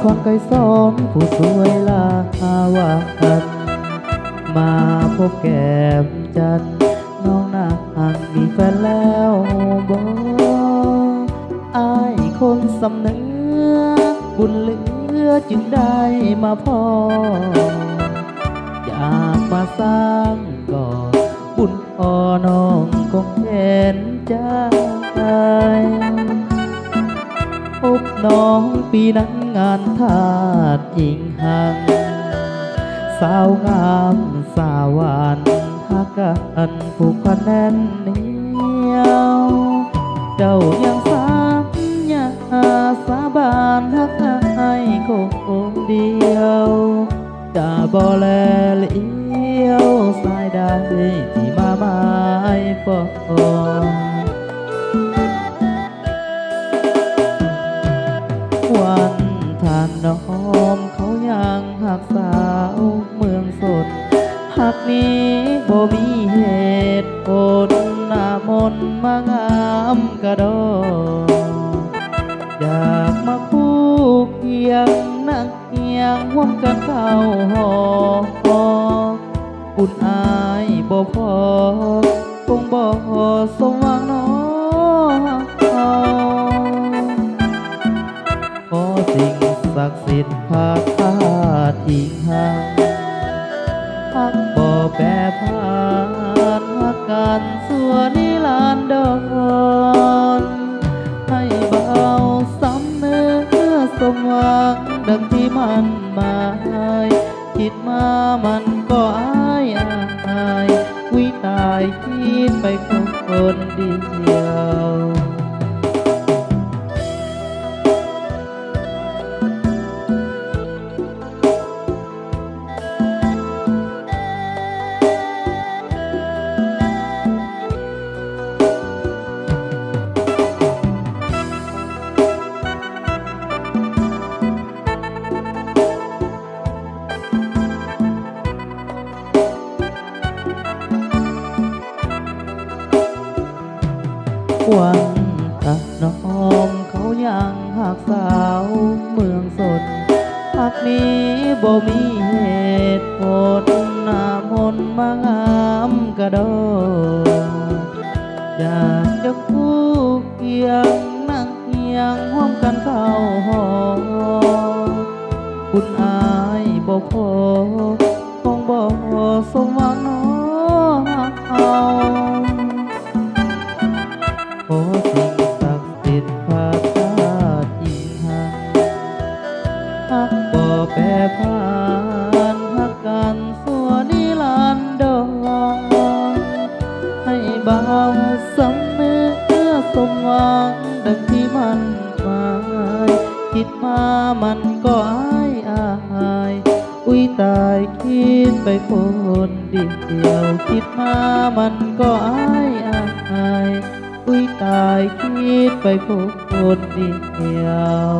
ความไกลสอนผู้สวยลาหวานมาพบแก้มจันทร์น้องนางมีแฟนแล้วบ่อายคนสำเนื้อบุญเหลือจึงได้มาพออยากมาสร้างก่อบุญพอน้องคงเห็นใจพบน้องปีนั้นงานทาสหญิงหังสาวงามสาวหวานหักกันผูกพันแน่นเหนียวเจ้ายังสามญาสาบานหักให้คนเดียวจะบ่แลเลี้ยวสายใดที่มาหมายปองวันทานน้อมเขายังหักสาวเมืองสดหักนี้บ่มีเหตุผลหน้ามนมางามกระดออยากมาคู่เคียงนั่งเคียงร่วมกันเข้าหออุ่นอายบ่พอคงบ่สมหวังน้อขอสิ่งศักดิ์สิทธิ์พาธาตุอีกหางหักบ่แปรผ่านหักกันสั่วนิรันดรให้เบาสำเนื้อสมหวังดังที่มันหมายคิดมามันก็อายวิตายคิดไปคนเดียววันตะน้อมเขายังหักสาวเมืองสดหักนี้บ่มีเหตุผลหน้ามนมางามกระโดดอยากจะคู่เคียงนั่งเคียงร่วมกันเข้าหอบุญอายบ่พอคงบ่สมหวังน้อเอาขอสิ่งศักดิ์สิทธิ์พาธาตุหญิงหังหักบ่แปรผ่านหักกันสั่วนิรันดรให้เบาสำเนื้อสมหวังดังที่มันหมายคิดมามันก็อายอุ้ยตายคิดไปคนเดียวคิดมามันก็อายอุ้ยตายคิดไปคนเดียว